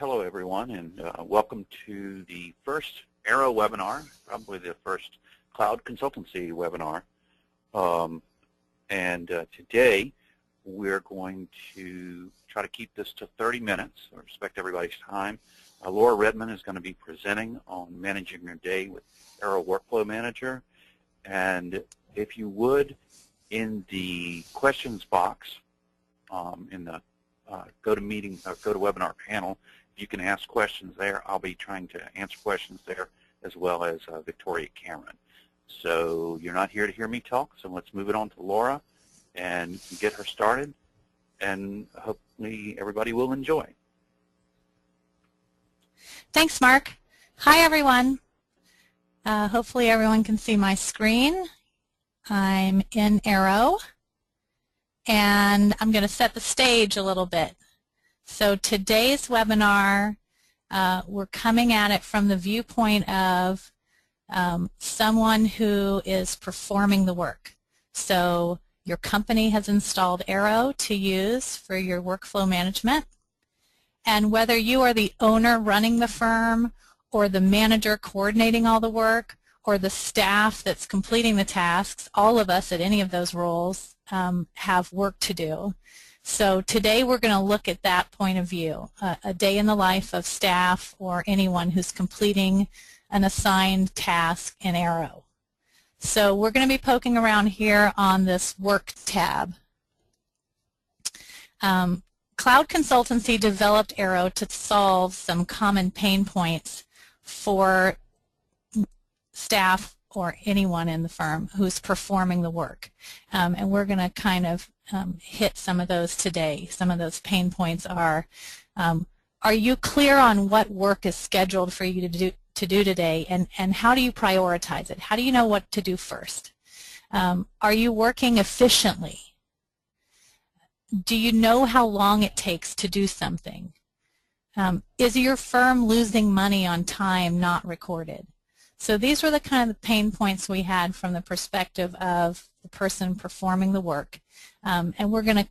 Hello everyone, and welcome to the first Aero webinar, probably the first cloud consultancy webinar. Today we're going to try to keep this to 30 minutes, or respect everybody's time. Laura Redmond is going to be presenting on managing your day with Aero Workflow Manager. And if you would, in the questions box in the GoToWebinar panel, you can ask questions there. I'll be trying to answer questions there, as well as Victoria Cameron. So you're not here to hear me talk, so let's move it on to Laura and get her started, and hopefully everybody will enjoy. Thanks, Mark. Hi, everyone. Hopefully everyone can see my screen. I'm in Aero, and I'm going to set the stage a little bit. So today's webinar, we're coming at it from the viewpoint of someone who is performing the work. So your company has installed Aero to use for your workflow management. And whether you are the owner running the firm, or the manager coordinating all the work, or the staff that's completing the tasks, all of us at any of those roles have work to do. So today we're going to look at that point of view, a day in the life of staff or anyone who's completing an assigned task in Aero. So we're going to be poking around here on this Work tab. Cloud Consultancy developed Aero to solve some common pain points for staff or anyone in the firm who's performing the work. And we're going to kind of hit some of those today. Some of those pain points are you clear on what work is scheduled for you to do today, and how do you prioritize it? How do you know what to do first? Are you working efficiently? Do you know how long it takes to do something? Is your firm losing money on time not recorded? So these were the kind of pain points we had from the perspective of the person performing the work. And we're going to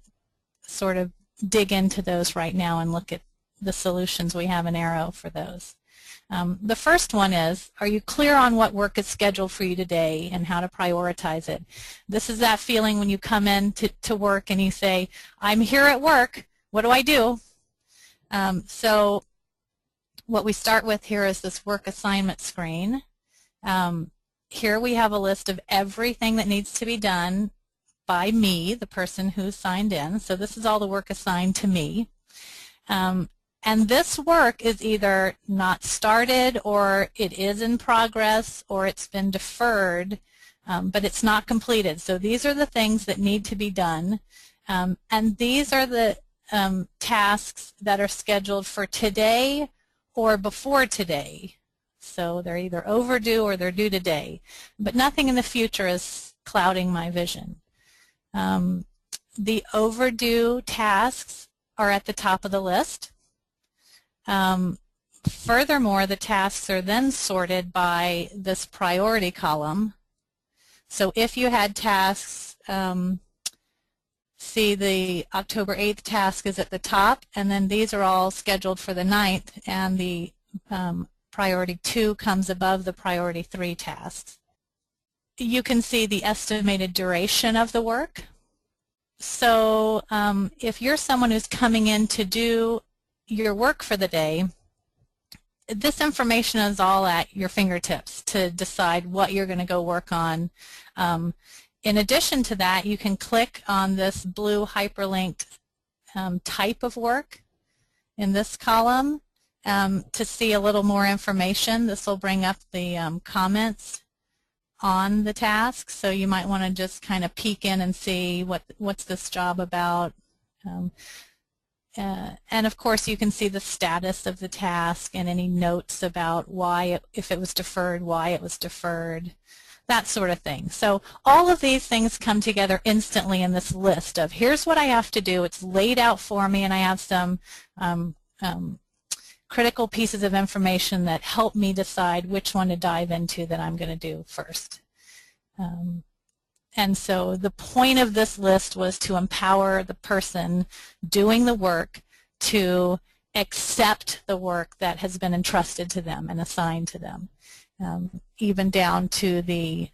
sort of dig into those right now and look at the solutions we have in Aero for those. The first one is, are you clear on what work is scheduled for you today and how to prioritize it? This is that feeling when you come in to work and you say, I'm here at work, what do I do? So what we start with here is this work assignment screen. Here we have a list of everything that needs to be done by me, the person who signed in. So this is all the work assigned to me. And this work is either not started, or it is in progress, or it's been deferred, but it's not completed. So these are the things that need to be done. And these are the tasks that are scheduled for today or before today. So they're either overdue or they're due today. But nothing in the future is clouding my vision. The overdue tasks are at the top of the list. Furthermore, the tasks are then sorted by this priority column. So if you had tasks, see the October 8th task is at the top, and then these are all scheduled for the 9th, and the priority 2 comes above the priority 3 tasks. You can see the estimated duration of the work. So if you're someone who's coming in to do your work for the day, this information is all at your fingertips to decide what you're going to go work on. In addition to that, you can click on this blue hyperlinked type of work in this column to see a little more information. This will bring up the comments on the task, so you might want to just kind of peek in and see what's this job about. And of course you can see the status of the task and any notes about why, if it was deferred, why it was deferred, that sort of thing. So all of these things come together instantly in this list of here's what I have to do. It's laid out for me, and I have some critical pieces of information that help me decide which one to dive into that I'm going to do first. And so the point of this list was to empower the person doing the work to accept the work that has been entrusted to them and assigned to them, even down to the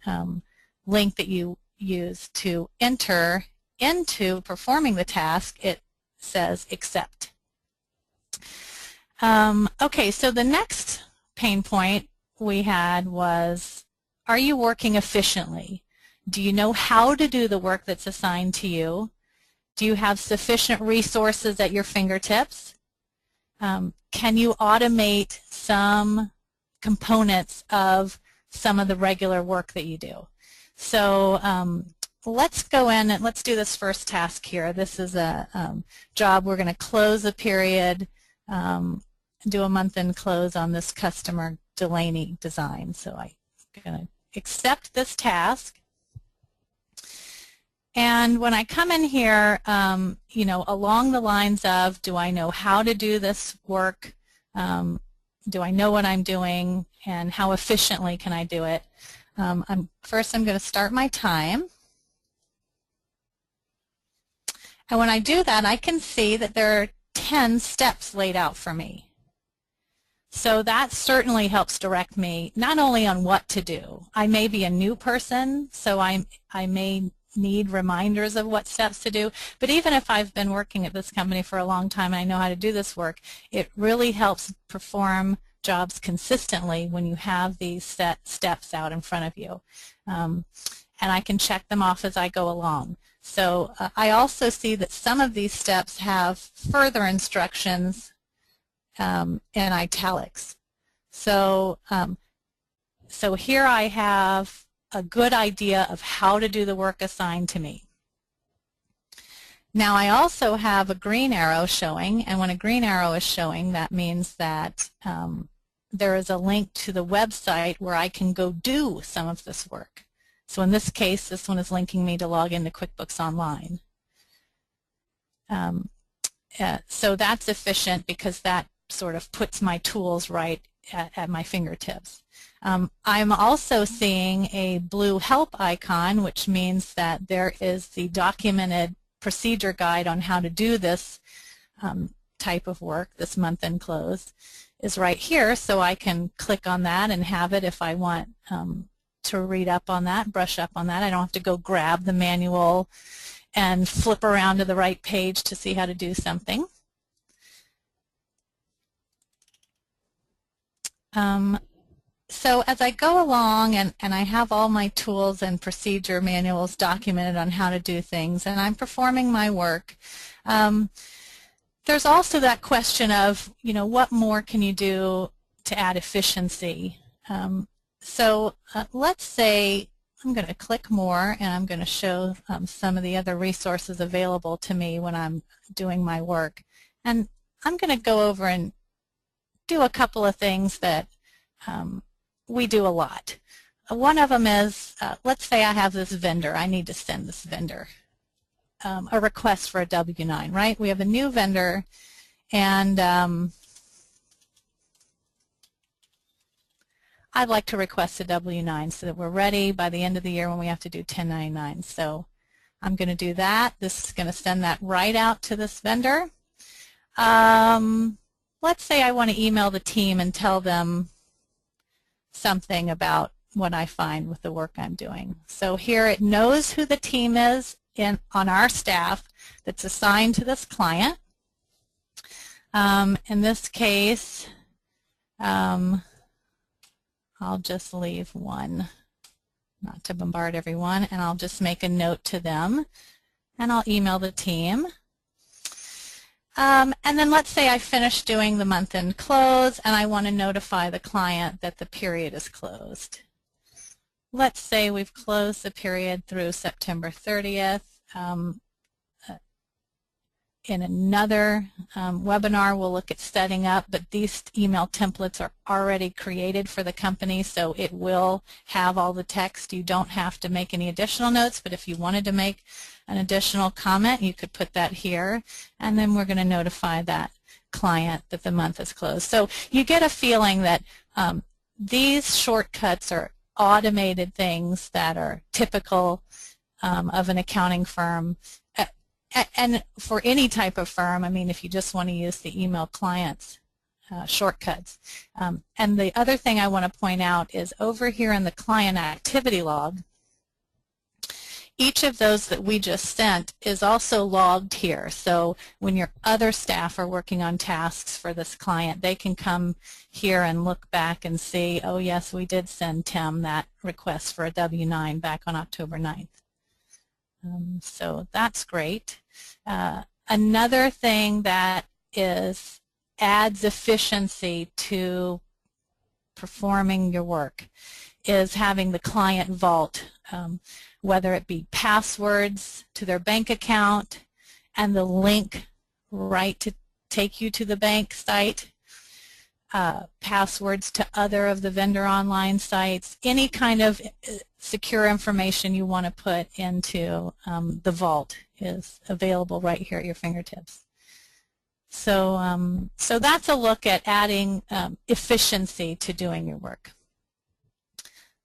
link that you use to enter into performing the task. It says accept. Okay, so the next pain point we had was, are you working efficiently? Do you know how to do the work that's assigned to you? Do you have sufficient resources at your fingertips? Can you automate some components of some of the regular work that you do? So let's go in and let's do this first task here. This is a job. We're going to close a period, do a month-end close on this customer Delaney design. So I'm going to accept this task. And when I come in here, you know, along the lines of, do I know how to do this work? Do I know what I'm doing? And how efficiently can I do it? First, I'm going to start my time. And when I do that, I can see that there are 10 steps laid out for me. So that certainly helps direct me not only on what to do. I may be a new person, so I may need reminders of what steps to do, but even if I've been working at this company for a long time and I know how to do this work, it really helps perform jobs consistently when you have these set steps out in front of you. And I can check them off as I go along. So I also see that some of these steps have further instructions in italics. So, so here I have a good idea of how to do the work assigned to me. Now I also have a green arrow showing, and when a green arrow is showing, that means that there is a link to the website where I can go do some of this work. So in this case, this one is linking me to log into QuickBooks Online. So that's efficient because that sort of puts my tools right at my fingertips. I'm also seeing a blue help icon, which means that there is the documented procedure guide on how to do this type of work, this month-end close, is right here, so I can click on that and have it if I want to read up on that, brush up on that. I don't have to go grab the manual and flip around to the right page to see how to do something. So as I go along and I have all my tools and procedure manuals documented on how to do things and I'm performing my work, there's also that question of, you know, what more can you do to add efficiency? So let's say I'm going to click more and I'm going to show some of the other resources available to me when I'm doing my work. And I'm going to go over and do a couple of things that we do a lot. One of them is, let's say I have this vendor. I need to send this vendor a request for a W-9, right? We have a new vendor, and I'd like to request a W-9 so that we're ready by the end of the year when we have to do 1099. So I'm going to do that. This is going to send that right out to this vendor. Let's say I want to email the team and tell them something about what I find with the work I'm doing. So here it knows who the team is on our staff that's assigned to this client. In this case, I'll just leave one, not to bombard everyone, and I'll just make a note to them, and I'll email the team. And then let's say I finished doing the month-end close and I want to notify the client that the period is closed. Let's say we've closed the period through September 30th. In another webinar, we'll look at setting up, but these email templates are already created for the company, so it will have all the text. You don't have to make any additional notes, but if you wanted to make an additional comment, you could put that here, and then we're going to notify that client that the month is closed. So you get a feeling that these shortcuts are automated things that are typical of an accounting firm. and for any type of firm, I mean, if you just want to use the email clients shortcuts. And the other thing I want to point out is over here in the client activity log, each of those that we just sent is also logged here. So when your other staff are working on tasks for this client, they can come here and look back and see, oh yes, we did send Tim that request for a W-9 back on October 9th. So that's great. Another thing that adds efficiency to performing your work is having the client vault, whether it be passwords to their bank account and the link right to take you to the bank site, passwords to other of the vendor online sites, any kind of secure information you want to put into the vault is available right here at your fingertips. So, so that's a look at adding efficiency to doing your work.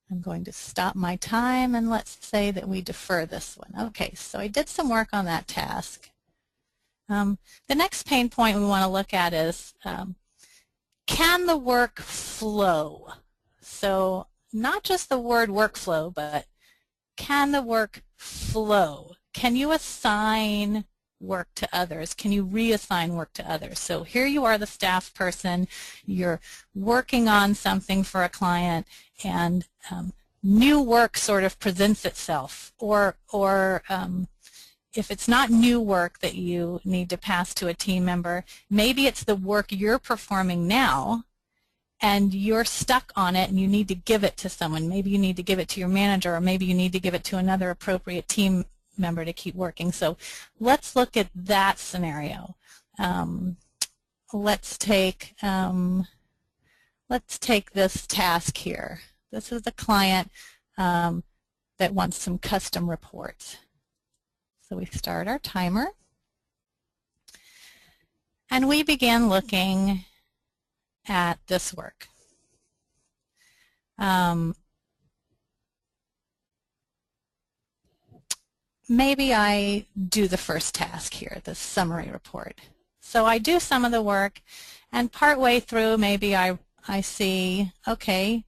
I'm going to stop my time and let's say that we defer this one. Okay, so I did some work on that task. The next pain point we want to look at is can the work flow? So not just the word workflow, but can the work flow? Can you assign work to others? Can you reassign work to others? So here you are, the staff person, you're working on something for a client, and new work sort of presents itself, or if it's not new work that you need to pass to a team member, maybe it's the work you're performing now and you're stuck on it and you need to give it to someone. Maybe you need to give it to your manager, or maybe you need to give it to another appropriate team member to keep working. So let's look at that scenario. Let's take this task here. This is a client that wants some custom reports. So we start our timer and we begin looking at this work. Maybe I do the first task here, the summary report. So I do some of the work, and partway through maybe I see, okay,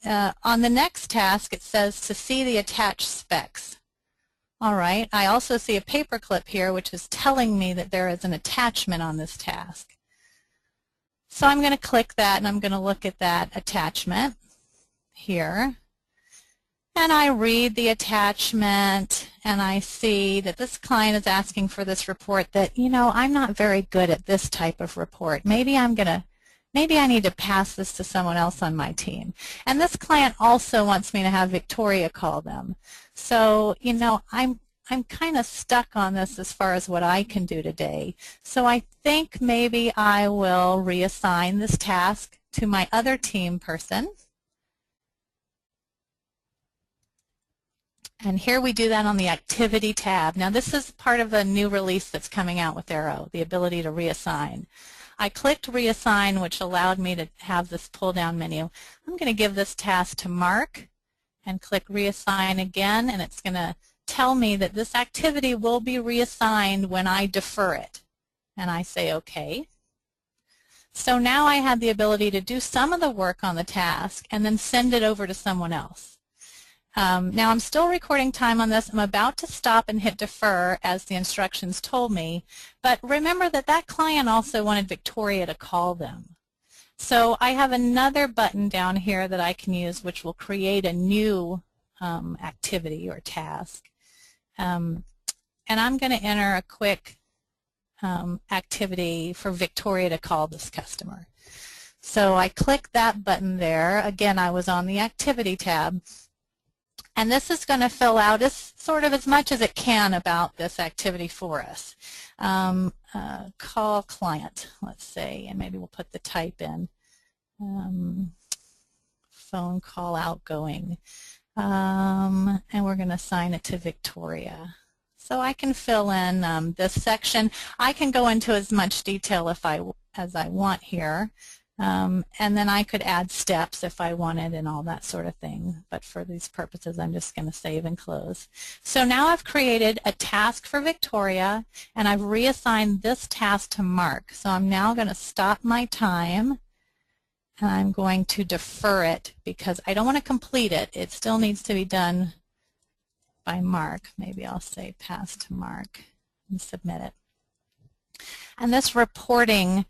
on the next task it says to see the attached specs. All right, I also see a paperclip here which is telling me that there is an attachment on this task. So I'm going to click that and I'm going to look at that attachment here. And I read the attachment and I see that this client is asking for this report that, you know, I'm not very good at this type of report. Maybe I need to pass this to someone else on my team. And this client also wants me to have Victoria call them. So, you know, I'm kind of stuck on this as far as what I can do today. So I think maybe I will reassign this task to my other team person. And here we do that on the Activity tab. Now this is part of a new release that's coming out with Aero, the ability to reassign. I clicked Reassign, which allowed me to have this pull-down menu. I'm going to give this task to Mark and click Reassign again, and it's going to tell me that this activity will be reassigned when I defer it. And I say OK. So now I have the ability to do some of the work on the task and then send it over to someone else. Now I'm still recording time on this. I'm about to stop and hit defer as the instructions told me, but remember that that client also wanted Victoria to call them. So I have another button down here that I can use which will create a new activity or task. And I'm going to enter a quick activity for Victoria to call this customer. So I click that button there. Again, I was on the Activity tab. And this is going to fill out sort of as much as it can about this activity for us. Call client, let's say, and maybe we'll put the type in. Phone call outgoing. And we're going to assign it to Victoria. So I can fill in this section. I can go into as much detail as I want here. And then I could add steps if I wanted and all that sort of thing. But for these purposes, I'm just going to save and close. So now I've created a task for Victoria, and I've reassigned this task to Mark. So I'm now going to stop my time, and I'm going to defer it because I don't want to complete it. It still needs to be done by Mark. Maybe I'll say pass to Mark and submit it. And this reporting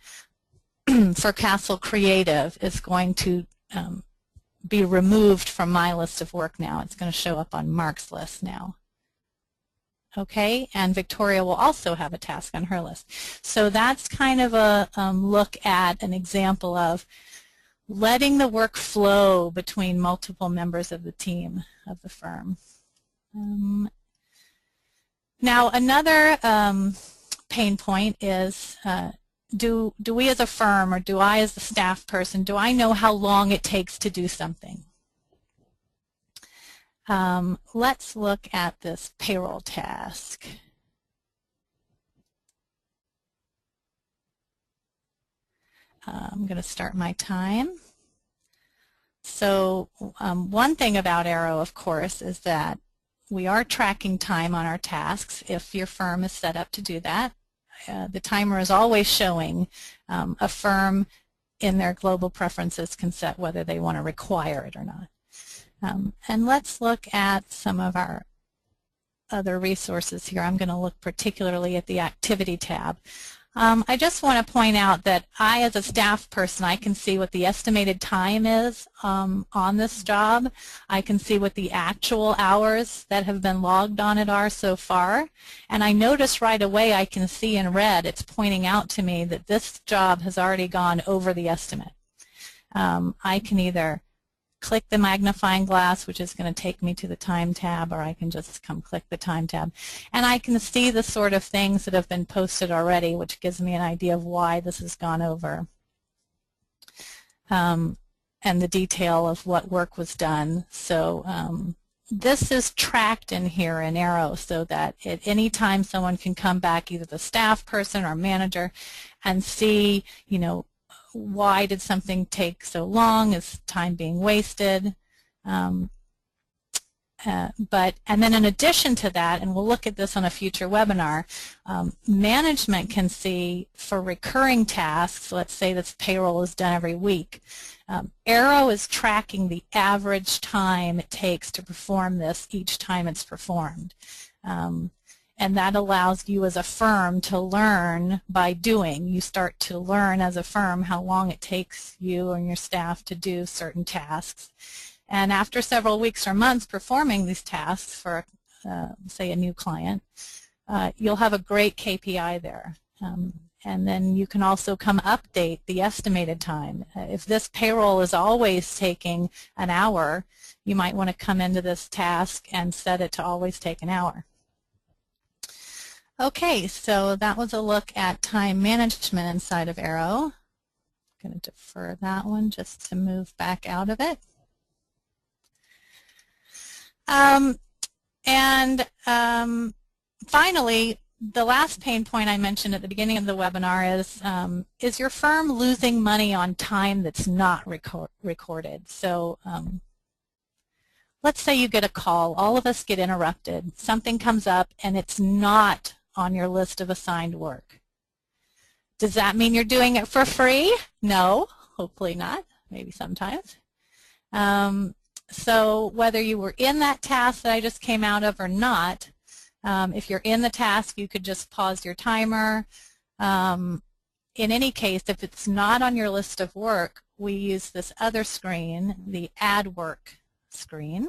for Castle Creative is going to be removed from my list of work now. It's going to show up on Mark's list now. Okay, and Victoria will also have a task on her list. So that's kind of a look at an example of letting the work flow between multiple members of the team of the firm. Now another pain point is do we as a firm, or do I as the staff person, do I know how long it takes to do something? Let's look at this payroll task. I'm going to start my time. So one thing about Aero, of course, is that we are tracking time on our tasks if your firm is set up to do that. The timer is always showing. A firm in their global preferences can set whether they want to require it or not. And let's look at some of our other resources here. I'm going to look particularly at the Activity tab. I just want to point out that I, as a staff person, I can see what the estimated time is on this job. I can see what the actual hours that have been logged on it are so far. And I notice right away, I can see in red, it's pointing out to me that this job has already gone over the estimate. I can either click the magnifying glass, which is going to take me to the time tab, or I can just come click the time tab. And I can see the sort of things that have been posted already, which gives me an idea of why this has gone over. And the detail of what work was done. So this is tracked in here in Aero so that at any time someone can come back, either the staff person or manager, and see, you know, why did something take so long? Is time being wasted? And then in addition to that, and we'll look at this on a future webinar, management can see for recurring tasks, let's say this payroll is done every week, Aero is tracking the average time it takes to perform this each time it's performed. And that allows you as a firm to learn by doing. You start to learn as a firm how long it takes you and your staff to do certain tasks. And after several weeks or months performing these tasks for, say, a new client, you'll have a great KPI there. And then you can also come update the estimated time. If this payroll is always taking an hour, you might want to come into this task and set it to always take an hour. Okay, so that was a look at time management inside of Aero. I'm going to defer that one just to move back out of it. Finally, the last pain point I mentioned at the beginning of the webinar is your firm losing money on time that's not recorded? So let's say you get a call. All of us get interrupted. Something comes up and it's not on your list of assigned work. Does that mean you're doing it for free? No, hopefully not, maybe sometimes. So whether you were in that task that I just came out of or not, if you're in the task, you could just pause your timer. In any case, if it's not on your list of work, we use this other screen, the Add Work screen.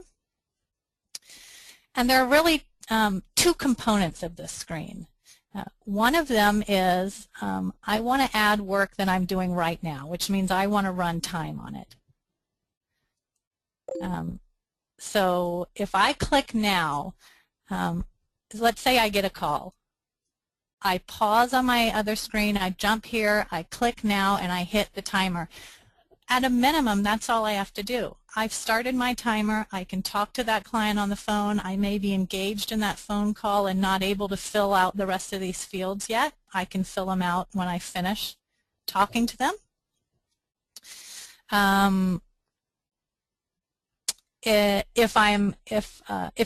And there are really two components of this screen. One of them is I want to add work that I'm doing right now, which means I want to run time on it. So if I click now, let's say I get a call. I pause on my other screen, I jump here, I click now, and I hit the timer. At a minimum, that's all I have to do. I've started my timer. I can talk to that client on the phone. I may be engaged in that phone call and not able to fill out the rest of these fields yet. I can fill them out when I finish talking to them. If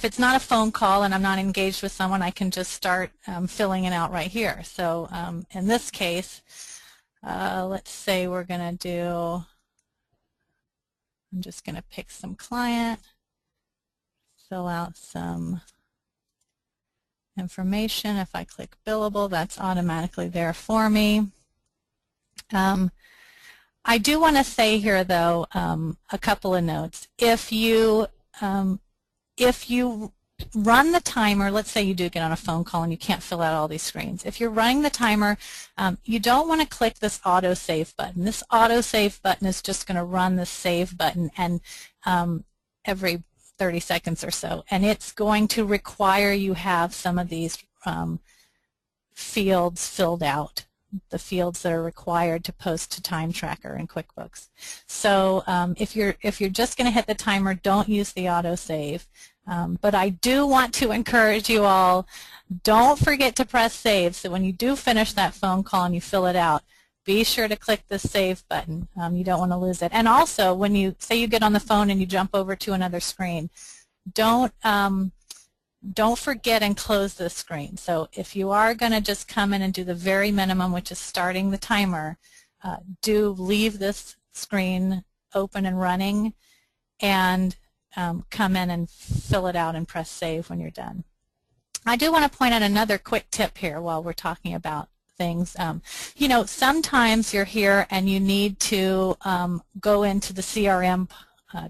it's not a phone call and I'm not engaged with someone, I can just start filling it out right here. So in this case, let's say we're going to do, I'm just going to pick some client, fill out some information. If I click billable, that's automatically there for me. I do want to say here, though, a couple of notes. If you run the timer, let's say you do get on a phone call and you can't fill out all these screens. If you're running the timer, you don't want to click this auto save button. This auto save button is just going to run the save button and every 30 seconds or so, and it's going to require you have some of these fields filled out, the fields that are required to post to Time Tracker in QuickBooks. So if you're just going to hit the timer, don't use the autosave. But I do want to encourage you all, don't forget to press save. So when you do finish that phone call and you fill it out, be sure to click the save button. You don't want to lose it. And also, when you say you get on the phone and you jump over to another screen, don't forget and close this screen. So if you are going to just come in and do the very minimum, which is starting the timer, do leave this screen open and running and come in and fill it out and press save when you're done. I do want to point out another quick tip here while we're talking about things. You know, sometimes you're here and you need to go into the CRM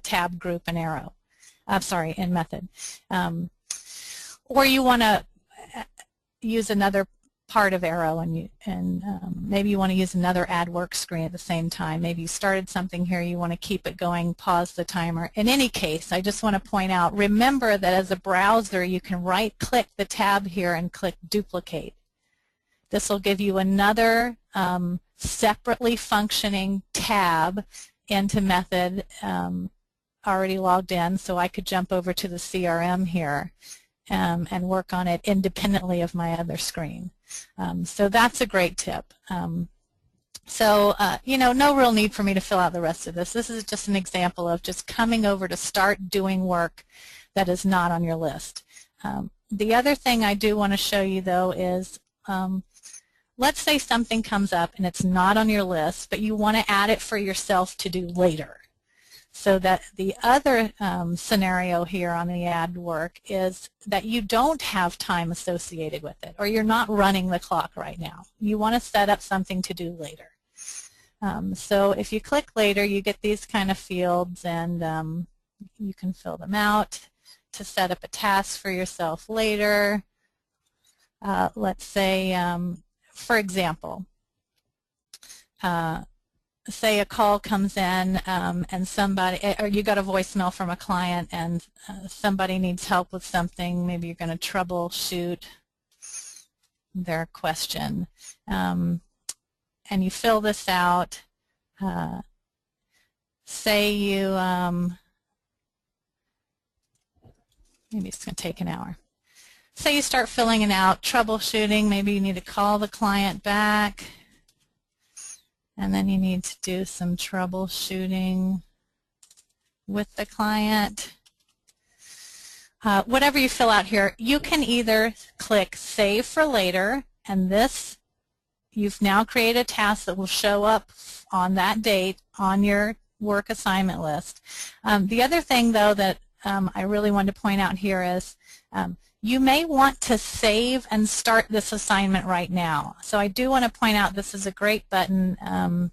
tab group in Aero. Sorry, in Method. Or you want to use another part of Aero, and maybe you want to use another add work screen at the same time. Maybe you started something here, you want to keep it going, pause the timer. In any case, I just want to point out, remember that as a browser you can right-click the tab here and click Duplicate. This will give you another separately functioning tab into Method, already logged in, so I could jump over to the CRM here and work on it independently of my other screen. So that's a great tip. You know, no real need for me to fill out the rest of this. This is just an example of just coming over to start doing work that is not on your list. The other thing I do want to show you, though, is let's say something comes up and it's not on your list, but you want to add it for yourself to do later. So that the other scenario here on the add work is that you don't have time associated with it, or you're not running the clock right now. You want to set up something to do later. So if you click later, you get these kind of fields, and you can fill them out to set up a task for yourself later. Let's say, for example, say a call comes in and somebody, or you got a voicemail from a client and somebody needs help with something. Maybe you're going to troubleshoot their question, and you fill this out. Say you, maybe it's going to take an hour. Say you start filling it out, troubleshooting. Maybe you need to call the client back. And then you need to do some troubleshooting with the client. Whatever you fill out here, you can either click Save for Later, and this, you've now created a task that will show up on that date on your work assignment list. The other thing, though, that I really wanted to point out here is you may want to save and start this assignment right now. So I do want to point out this is a great button.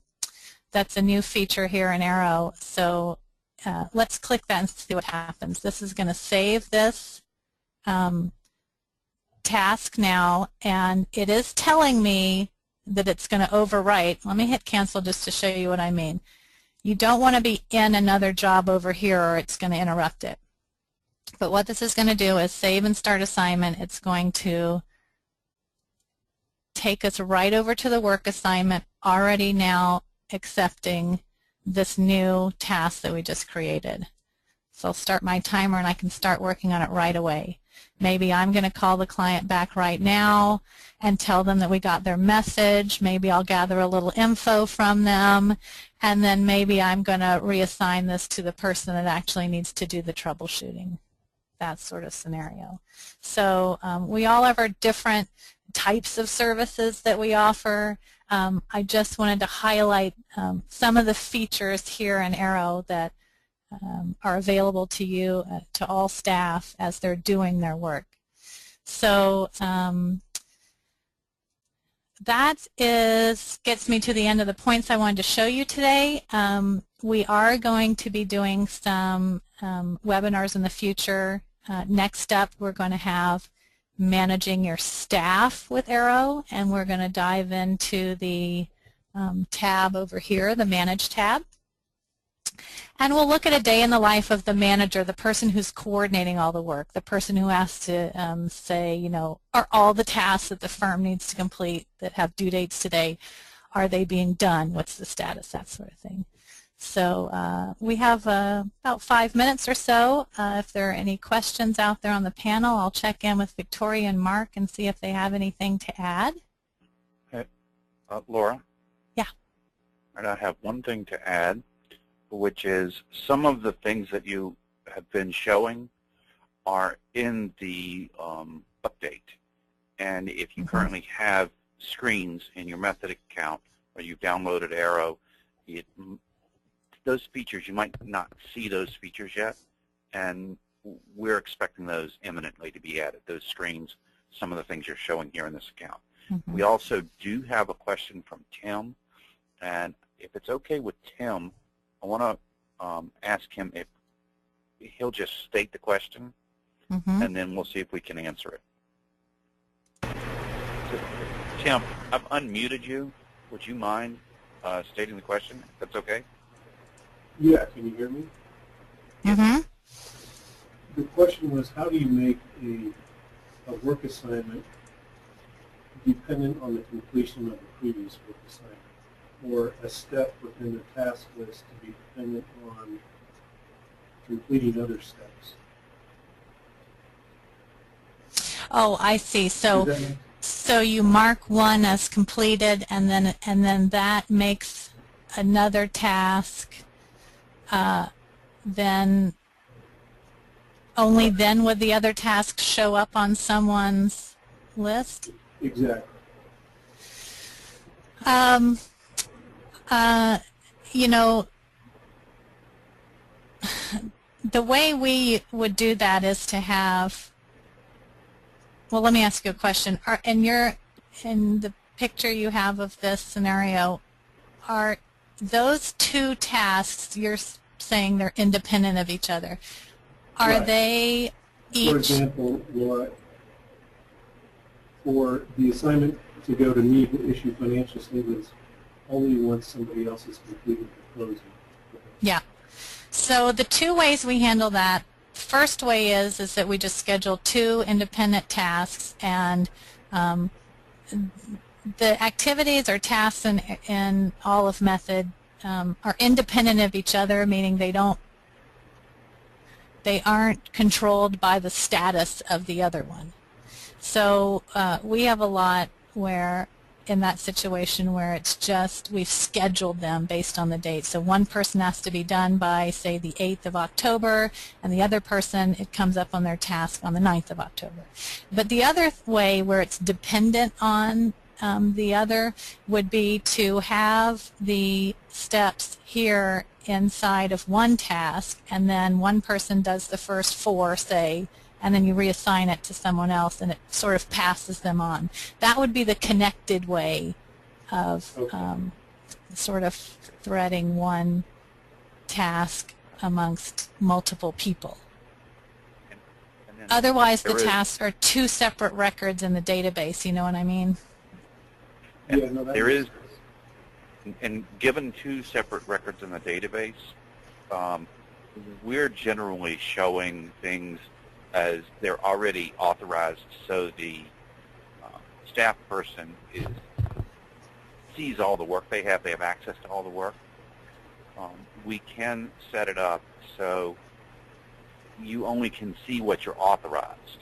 That's a new feature here in Aero. So let's click that and see what happens. This is going to save this task now, and it is telling me that it's going to overwrite. Let me hit cancel just to show you what I mean. You don't want to be in another job over here or it's going to interrupt it. But what this is going to do is save and start assignment. It's going to take us right over to the work assignment, already now accepting this new task that we just created. So I'll start my timer and I can start working on it right away. Maybe I'm going to call the client back right now and tell them that we got their message. Maybe I'll gather a little info from them, and then maybe I'm going to reassign this to the person that actually needs to do the troubleshooting. That sort of scenario. So we all have our different types of services that we offer. I just wanted to highlight some of the features here in Aero that are available to you, to all staff as they're doing their work. So that gets me to the end of the points I wanted to show you today. We are going to be doing some webinars in the future. Next up, we're going to have managing your staff with Aero, and we're going to dive into the tab over here, the Manage tab. And we'll look at a day in the life of the manager, the person who's coordinating all the work, the person who has to say, you know, are all the tasks that the firm needs to complete that have due dates today, are they being done? What's the status? That sort of thing. So we have about 5 minutes or so. If there are any questions out there on the panel, I'll check in with Victoria and Mark and see if they have anything to add. Hey, Laura? Yeah. And I have one thing to add, which is some of the things that you have been showing are in the update. And if you currently have screens in your method account or you've downloaded Aero, those features, you might not see those features yet, and we're expecting those imminently to be added, those screens, some of the things you're showing here in this account. We also do have a question from Tim, and if it's okay with Tim, I want to ask him if he'll just state the question, and then we'll see if we can answer it. So, Tim, I've unmuted you. Would you mind stating the question, if that's okay? Yeah, can you hear me? The question was, how do you make a work assignment dependent on the completion of the previous work assignment, or a step within the task list to be dependent on completing other steps? Oh, I see. So you mark one as completed, and then that makes another task. Then only then would the other tasks show up on someone's list? Exactly. You know, the way we would do that is to have, well, let me ask you a question. In the picture you have of this scenario, are those two tasks, you're saying they're independent of each other, are Right. they each? For example, for the assignment to go to me to issue financial statements only once somebody else has completed the closing. Yeah. So the two ways we handle that, first way is that we just schedule two independent tasks, and the activities or tasks in all of Method are independent of each other, meaning they aren't controlled by the status of the other one. So we have a lot where, in that situation, where it's just we've scheduled them based on the date. So one person has to be done by, say, the 8th of October, and the other person, it comes up on their task on the 9th of October. But the other way where it's dependent on the other would be to have the steps here inside of one task, and then one person does the first 4, say, and then you reassign it to someone else, and it sort of passes them on. That would be the connected way of sort of threading one task amongst multiple people. And Otherwise, the tasks are two separate records in the database, you know what I mean? Yeah, no, there is, and given two separate records in the database, we're generally showing things as they're already authorized, so the staff person sees all the work they have access to all the work. We can set it up so you only can see what you're authorized.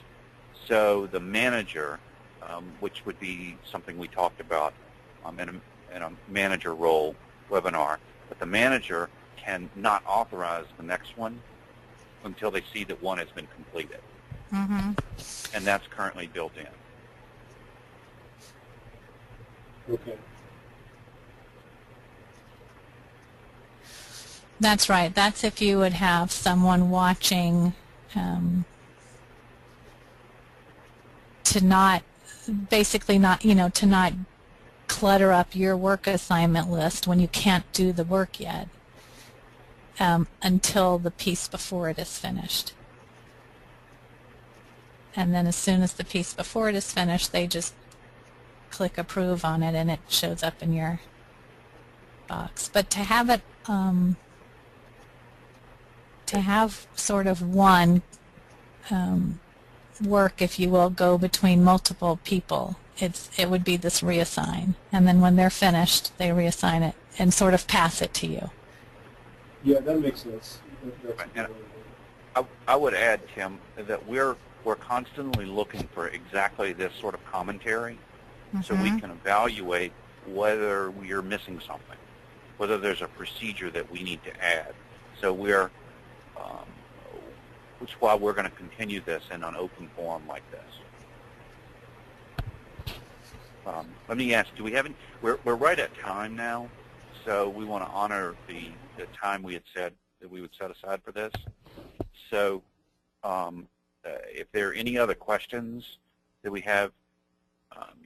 So the manager, which would be something we talked about in a manager role webinar, but the manager can not authorize the next one until they see that one has been completed. Mm-hmm. And that's currently built in. Okay. That's right. That's if you would have someone watching to not, basically not, you know, to not clutter up your work assignment list when you can't do the work yet until the piece before it is finished. And then as soon as the piece before it is finished, they just click approve on it and it shows up in your box. But to have it, to have sort of one work, if you will, go between multiple people, it would be this reassign. And then when they're finished, they reassign it and sort of pass it to you. Yeah, that makes sense. I would add, Tim, that we're constantly looking for exactly this sort of commentary, so we can evaluate whether we are missing something, whether there's a procedure that we need to add. So we're, which is why we're going to continue this in an open forum like this. Let me ask, do we have any, we're right at time now, so we want to honor the time we had said that we would set aside for this. So if there are any other questions that we have,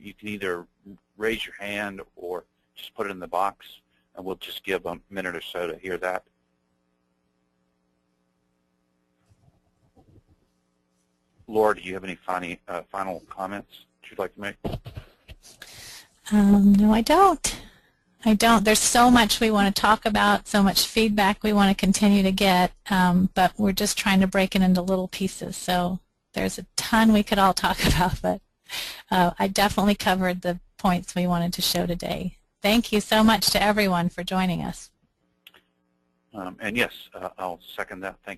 you can either raise your hand or just put it in the box, and we'll just give a minute or so to hear that. Laura, do you have any final comments that you'd like to make? No, I don't. There's so much we want to talk about, so much feedback we want to continue to get, but we're just trying to break it into little pieces. So there's a ton we could all talk about, but I definitely covered the points we wanted to show today. Thank you so much to everyone for joining us. And yes, I'll second that. Thank